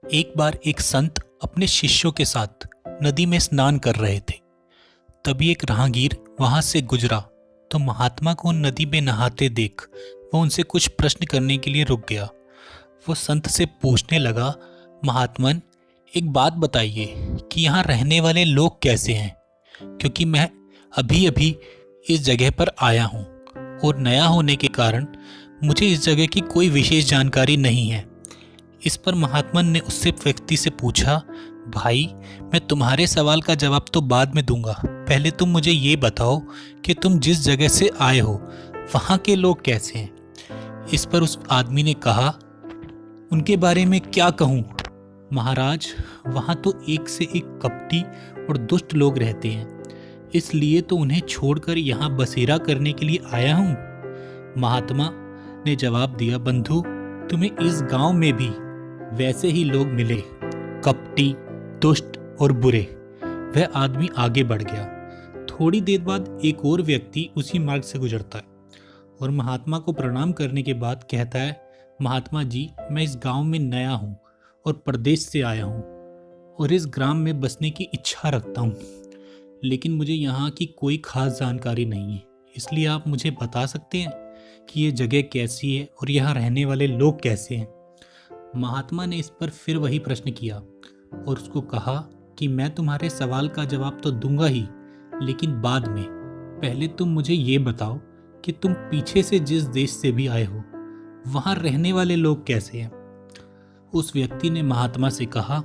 एक बार एक संत अपने शिष्यों के साथ नदी में स्नान कर रहे थे। तभी एक राहगीर वहां से गुजरा तो महात्मा को नदी में नहाते देख वो उनसे कुछ प्रश्न करने के लिए रुक गया। वो संत से पूछने लगा, महात्मन, एक बात बताइए कि यहाँ रहने वाले लोग कैसे हैं, क्योंकि मैं अभी अभी इस जगह पर आया हूँ और नया होने के कारण मुझे इस जगह की कोई विशेष जानकारी नहीं है। इस पर महात्मा ने उससे व्यक्ति से पूछा, भाई, मैं तुम्हारे सवाल का जवाब तो बाद में दूंगा, पहले तुम मुझे ये बताओ कि तुम जिस जगह से आए हो वहाँ के लोग कैसे हैं। इस पर उस आदमी ने कहा, उनके बारे में क्या कहूँ महाराज, वहाँ तो एक से एक कपटी और दुष्ट लोग रहते हैं, इसलिए तो उन्हें छोड़कर यहाँ बसेरा करने के लिए आया हूँ। महात्मा ने जवाब दिया, बंधु, तुम्हें इस गांव में भी वैसे ही लोग मिले, कपटी, दुष्ट और बुरे। वह आदमी आगे बढ़ गया। थोड़ी देर बाद एक और व्यक्ति उसी मार्ग से गुजरता है और महात्मा को प्रणाम करने के बाद कहता है, महात्मा जी, मैं इस गांव में नया हूं और प्रदेश से आया हूं और इस ग्राम में बसने की इच्छा रखता हूं, लेकिन मुझे यहाँ की कोई खास जानकारी नहीं है, इसलिए आप मुझे बता सकते हैं कि ये जगह कैसी है और यहाँ रहने वाले लोग कैसे हैं। महात्मा ने इस पर फिर वही प्रश्न किया और उसको कहा कि मैं तुम्हारे सवाल का जवाब तो दूंगा ही, लेकिन बाद में। पहले तुम मुझे ये बताओ कि तुम पीछे से जिस देश से भी आए हो वहाँ रहने वाले लोग कैसे हैं। उस व्यक्ति ने महात्मा से कहा,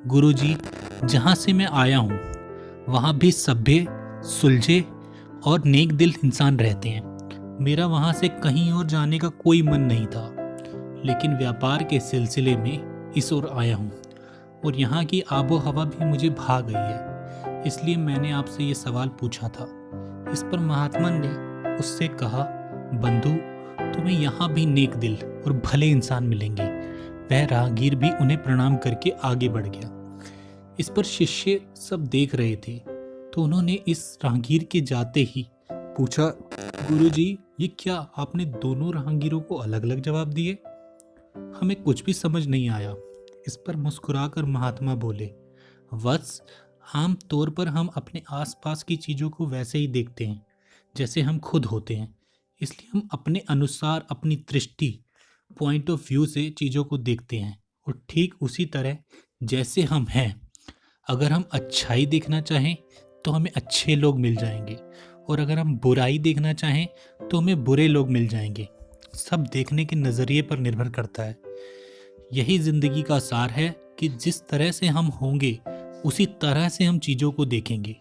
गुरुजी, जहाँ से मैं आया हूँ वहाँ भी सभ्य, सुलझे और नेक दिल इंसान रहते हैं। मेरा वहाँ से कहीं और जाने का कोई मन नहीं था, लेकिन व्यापार के सिलसिले में इस ओर आया हूँ और यहाँ की आबो हवा भी मुझे भा गई है, इसलिए मैंने आपसे ये सवाल पूछा था। इस पर महात्मा ने उससे कहा, बंधु, तुम्हें यहाँ भी नेक दिल और भले इंसान मिलेंगे। वह राहगीर भी उन्हें प्रणाम करके आगे बढ़ गया। इस पर शिष्य सब देख रहे थे तो उन्होंने इस राहगीर के जाते ही पूछा, गुरुजी, ये क्या आपने दोनों राहगीरों को अलग अलग जवाब दिए? हमें कुछ भी समझ नहीं आया। इस पर मुस्कुराकर महात्मा बोले, वत्स, आम तौर पर हम अपने आसपास की चीज़ों को वैसे ही देखते हैं जैसे हम खुद होते हैं, इसलिए हम अपने अनुसार अपनी दृष्टि, पॉइंट ऑफ व्यू से चीज़ों को देखते हैं। और ठीक उसी तरह जैसे हम हैं, अगर हम अच्छाई देखना चाहें तो हमें अच्छे लोग मिल जाएंगे, और अगर हम बुराई देखना चाहें तो हमें बुरे लोग मिल जाएंगे। सब देखने के नज़रिए पर निर्भर करता है। यही ज़िंदगी का सार है कि जिस तरह से हम होंगे उसी तरह से हम चीज़ों को देखेंगे।